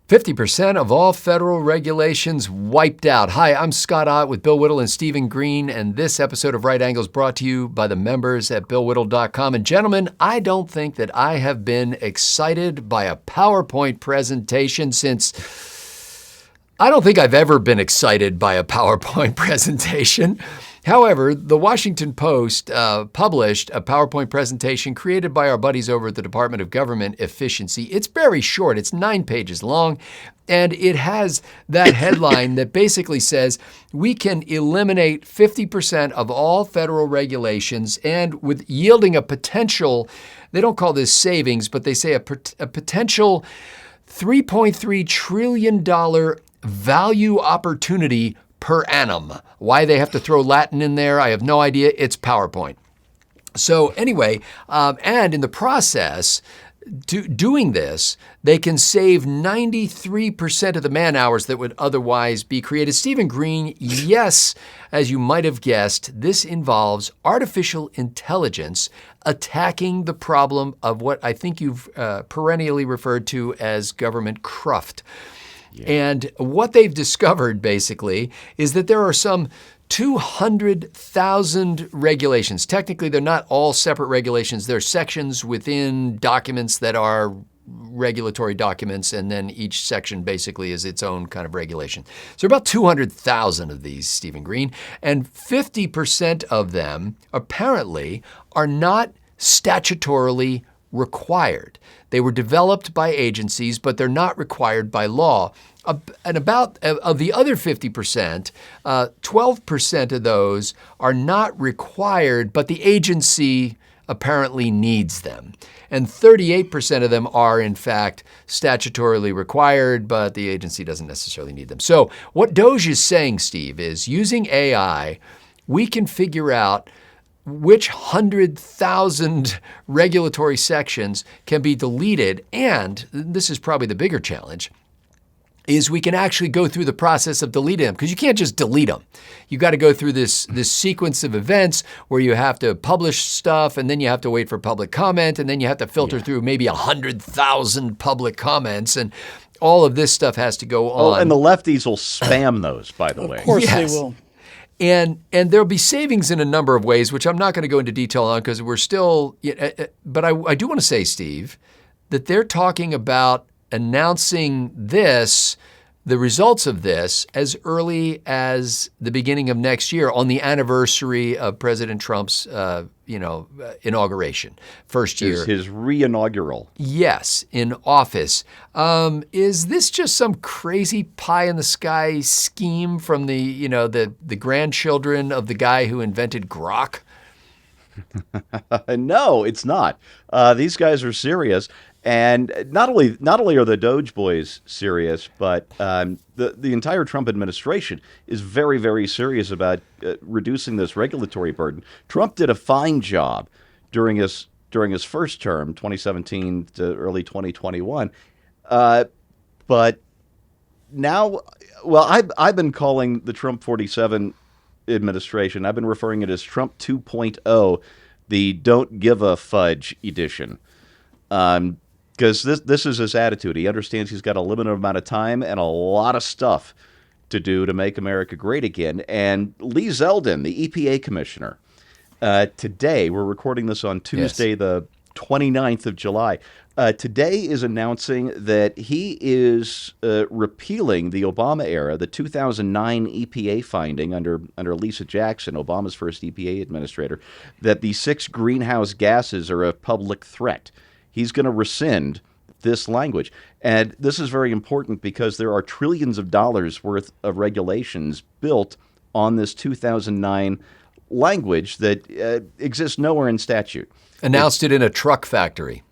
50% of all federal regulations wiped out. Hi, I'm Scott Ott with Bill Whittle and Stephen Green, and this episode of Right Angles brought to you by the members at BillWhittle.com. And gentlemen, I don't think that I have been excited by a PowerPoint presentation since... I don't think I've ever been excited by a PowerPoint presentation. However, the Washington Post published a PowerPoint presentation created by our buddies over at the Department of Government Efficiency. It's very short. It's 9 pages long, and it has that headline that basically says we can eliminate 50% of all federal regulations, and with yielding a potential, they don't call this savings, but they say a potential $3.3 trillion value opportunity per annum. Why they have to throw Latin in there, I have no idea. It's PowerPoint. So anyway, and in the process, doing this, they can save 93% of the man hours that would otherwise be created. Stephen Green, yes, as you might have guessed, this involves artificial intelligence attacking the problem of what I think you've perennially referred to as government cruft. Yeah. And what they've discovered, basically, is that there are some 200,000 regulations. Technically, they're not all separate regulations. They're sections within documents that are regulatory documents, and then each section basically is its own kind of regulation. So about 200,000 of these, Stephen Green, and 50% of them apparently are not statutorily required. They were developed by agencies, but they're not required by law. And about of the other 50%, 12% of those are not required, but the agency apparently needs them. And 38% of them are, in fact, statutorily required, but the agency doesn't necessarily need them. So what Doge is saying, Steve, is using AI, we can figure out which 100,000 regulatory sections can be deleted. And this is probably the bigger challenge, is we can actually go through the process of deleting them, because you can't just delete them. You got to go through this sequence of events where you have to publish stuff, and then you have to wait for public comment, and then you have to filter through maybe 100,000 public comments, and all of this stuff has to go on. Oh, and the lefties will spam those, by the way. Of course they will. And there'll be savings in a number of ways, which I'm not going to go into detail on because we're still, but I do want to say, Steve, that they're talking about announcing the results of this, as early as the beginning of next year on the anniversary of President Trump's, inauguration, first year. His re-inaugural. Yes, in office. Is this just some crazy pie-in-the-sky scheme from the grandchildren of the guy who invented grok? No, it's not. These guys are serious. And not only are the Doge boys serious, but the entire Trump administration is very, very serious about reducing this regulatory burden. Trump did a fine job during his first term, 2017 to early 2021. But now, well, I've been calling the Trump 47 administration, I've been referring it as Trump 2.0, the don't give a fudge edition. Because this is his attitude. He understands he's got a limited amount of time and a lot of stuff to do to make America great again. And Lee Zeldin, the EPA commissioner, today, we're recording this on Tuesday, the 29th of July, today is announcing that he is repealing the Obama era, the 2009 EPA finding under Lisa Jackson, Obama's first EPA administrator, that the 6 greenhouse gases are a public threat. He's going to rescind this language. And this is very important because there are trillions of dollars worth of regulations built on this 2009 language that exists nowhere in statute. Announced it in a truck factory.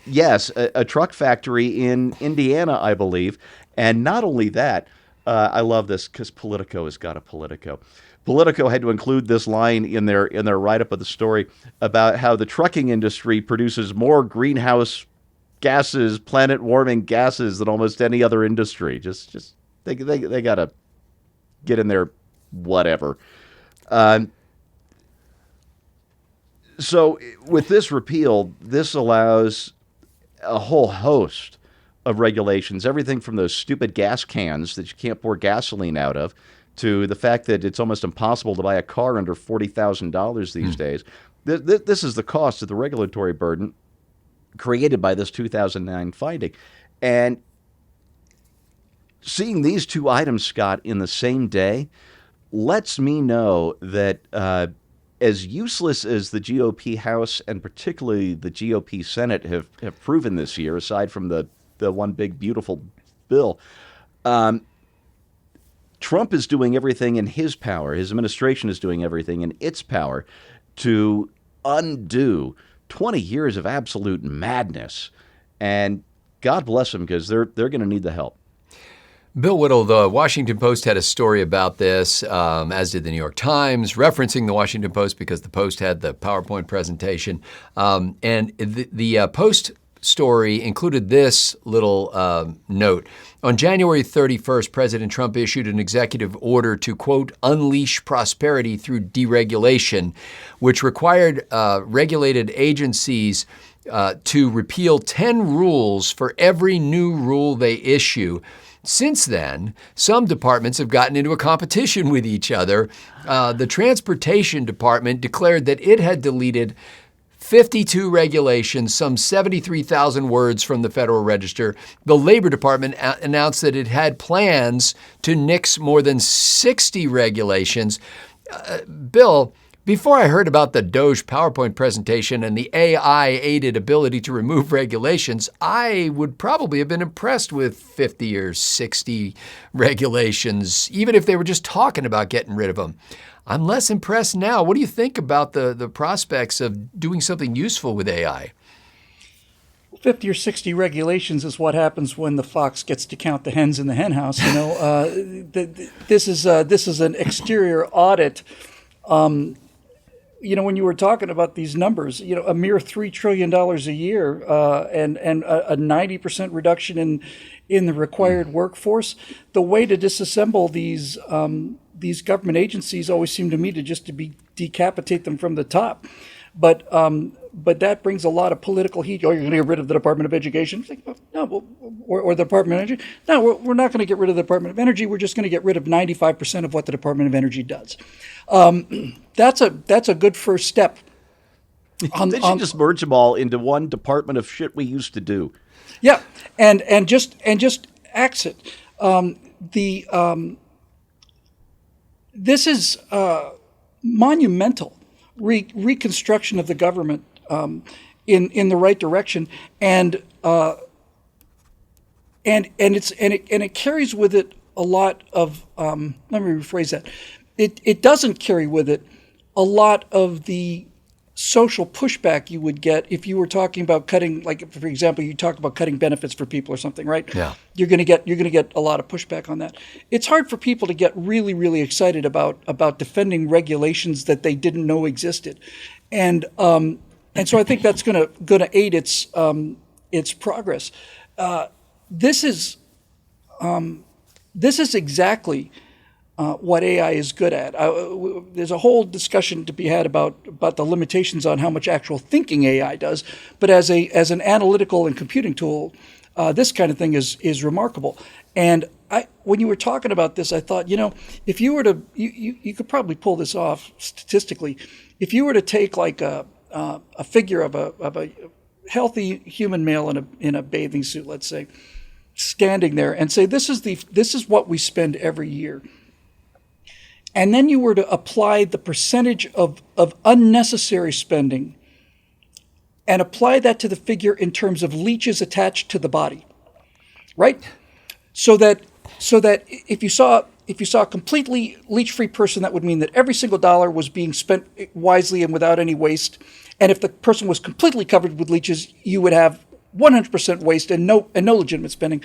Yes, a truck factory in Indiana, I believe. And not only that, I love this because Politico has got a Politico. Politico had to include this line in their write-up of the story about how the trucking industry produces more greenhouse gases, planet-warming gases than almost any other industry. Just they got to get in there, whatever. So with this repeal, this allows a whole host of regulations, everything from those stupid gas cans that you can't pour gasoline out of, to the fact that it's almost impossible to buy a car under $40,000 these days. This is the cost of the regulatory burden created by this 2009 finding. And seeing these two items, Scott, in the same day lets me know that as useless as the GOP House and particularly the GOP Senate have proven this year, aside from the one big beautiful bill, Trump is doing everything in his power. His administration is doing everything in its power to undo 20 years of absolute madness. And God bless them, because they're going to need the help. Bill Whittle, the Washington Post had a story about this, as did the New York Times, referencing the Washington Post because the Post had the PowerPoint presentation. And the Post story included this little note. On January 31st, President Trump issued an executive order to, quote, unleash prosperity through deregulation, which required regulated agencies to repeal 10 rules for every new rule they issue. Since then, some departments have gotten into a competition with each other. The Transportation Department declared that it had deleted 52 regulations, some 73,000 words from the Federal Register. The Labor Department announced that it had plans to nix more than 60 regulations. Bill, before I heard about the Doge PowerPoint presentation and the AI-aided ability to remove regulations, I would probably have been impressed with 50 or 60 regulations, even if they were just talking about getting rid of them. I'm less impressed now. What do you think about the prospects of doing something useful with AI? 50 or 60 regulations is what happens when the fox gets to count the hens in the hen house. This is an exterior audit. When you were talking about these numbers, a mere $3 trillion a year and a 90% reduction in the required workforce. The way to disassemble these government agencies always seem to me to decapitate them from the top. But that brings a lot of political heat. Oh, you're going to get rid of the Department of Education? It's like, no, or the Department of Energy? No, we're not going to get rid of the Department of Energy. We're just going to get rid of 95% of what the Department of Energy does. That's a good first step. They should just merge them all into one department of shit we used to do. Yeah, and just axe it. This is monumental reconstruction of the government in the right direction, and it carries with it a lot of. Let me rephrase that. It doesn't carry with it a lot of the social pushback you would get if you were talking about cutting, like for example, you talk about cutting benefits for people or something, right? Yeah. You're going to get a lot of pushback on that. It's hard for people to get really, really excited about defending regulations that they didn't know existed, and so I think that's going to aid its progress. This is exactly what AI is good at. There's a whole discussion to be had about the limitations on how much actual thinking AI does, but as an analytical and computing tool, this kind of thing is remarkable. And when you were talking about this, I thought, if you were to, you could probably pull this off statistically. If you were to take like a figure of a healthy human male in a bathing suit, let's say, standing there, and say this is what we spend every year. And then you were to apply the percentage of unnecessary spending and apply that to the figure in terms of leeches attached to the body, right? So that if you saw a completely leech-free person, that would mean that every single dollar was being spent wisely and without any waste. And if the person was completely covered with leeches, you would have 100% waste and no legitimate spending.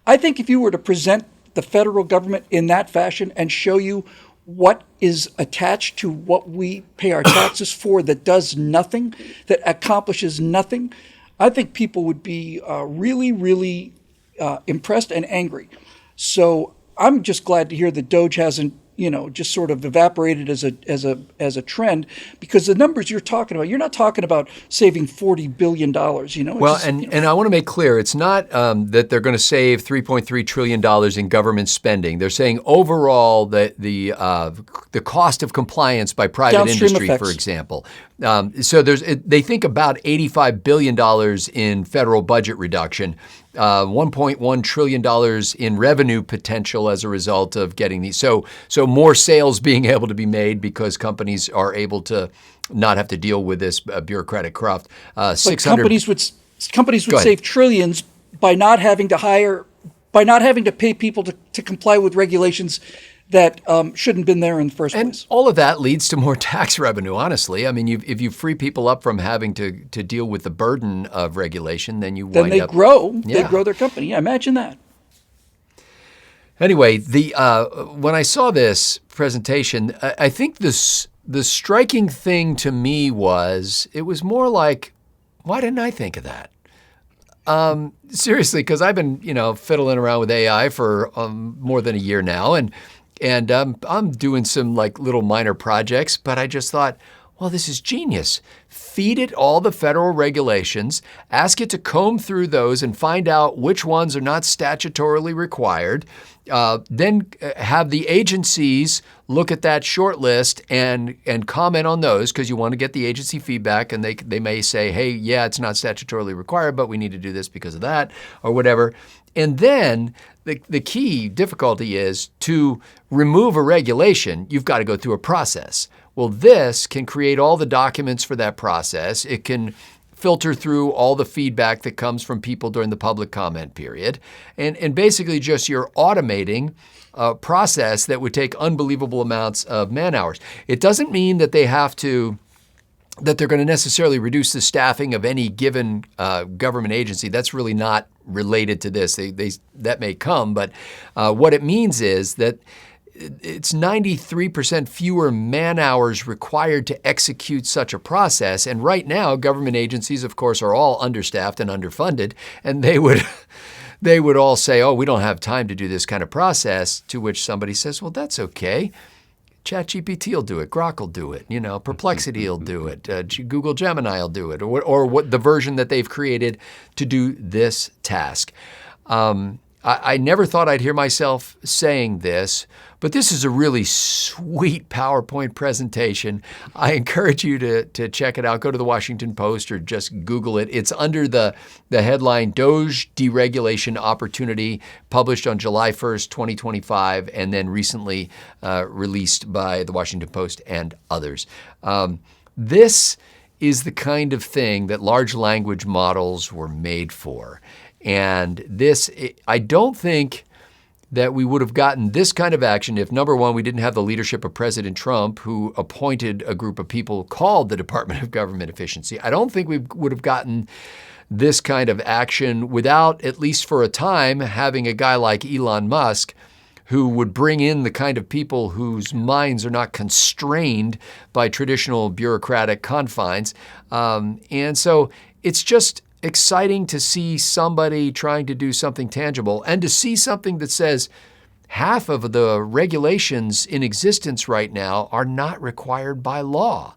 I think if you were to present the federal government in that fashion and show you what is attached to what we pay our taxes for that does nothing, that accomplishes nothing, I think people would be really, really impressed and angry. So I'm just glad to hear that Doge hasn't just sort of evaporated as a trend, because the numbers you're talking about, you're not talking about saving $40 billion. Well, and I want to make clear, it's not that they're going to save $3.3 trillion in government spending. They're saying overall that the cost of compliance by private Downstream industry, effects. for example. So they think about $85 billion in federal budget reduction. $1.1 trillion in revenue potential as a result of getting these. So more sales being able to be made because companies are able to not have to deal with this bureaucratic craft. But companies would Go ahead. save trillions by not having to pay people to comply with regulations that shouldn't have been there in the first And place. all of that leads to more tax revenue, honestly. I mean, if you free people up from having to deal with the burden of regulation, then you wind Then they up... grow. They Yeah. grow their company. Yeah, imagine that. Anyway, when I saw this presentation, I think the striking thing to me was, it was more like, why didn't I think of that? Seriously, because I've been, fiddling around with AI for more than a year now, and I'm doing some like little minor projects, but I just thought, well, this is genius. Feed it all the federal regulations, ask it to comb through those and find out which ones are not statutorily required. Then have the agencies look at that short list and comment on those, because you want to get the agency feedback, and they may say, hey, yeah, it's not statutorily required, but we need to do this because of that, or whatever. And then the key difficulty is, to remove a regulation, you've got to go through a process. Well, this can create all the documents for that process. It can filter through all the feedback that comes from people during the public comment period. And basically just you're automating a process that would take unbelievable amounts of man hours. It doesn't mean that that they're going to necessarily reduce the staffing of any given government agency. That's really not related to this. That may come, but what it means is that it's 93% fewer man hours required to execute such a process. And right now, government agencies, of course, are all understaffed and underfunded, and they would all say, oh, we don't have time to do this kind of process, to which somebody says, well, that's okay. ChatGPT will do it. Grok will do it. Perplexity will do it. Google Gemini will do it, or what the version that they've created to do this task. I never thought I'd hear myself saying this, but this is a really sweet PowerPoint presentation. I encourage you to check it out. Go to the Washington Post or just Google it. It's under the headline Doge Deregulation Opportunity, published on July 1st, 2025, and then recently released by the Washington Post and others. This is the kind of thing that large language models were made for. And I don't think that we would have gotten this kind of action if, number one, we didn't have the leadership of President Trump, who appointed a group of people called the Department of Government Efficiency. I don't think we would have gotten this kind of action without, at least for a time, having a guy like Elon Musk, who would bring in the kind of people whose minds are not constrained by traditional bureaucratic confines. And so it's just exciting to see somebody trying to do something tangible, and to see something that says half of the regulations in existence right now are not required by law.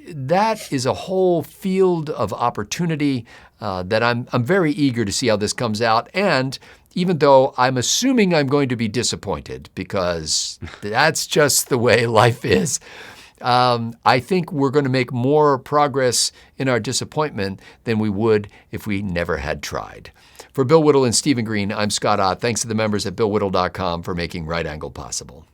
That is a whole field of opportunity that I'm very eager to see how this comes out. And even though I'm assuming I'm going to be disappointed, because that's just the way life is, I think we're going to make more progress in our disappointment than we would if we never had tried. For Bill Whittle and Stephen Green, I'm Scott Ott. Thanks to the members at BillWhittle.com for making Right Angle possible.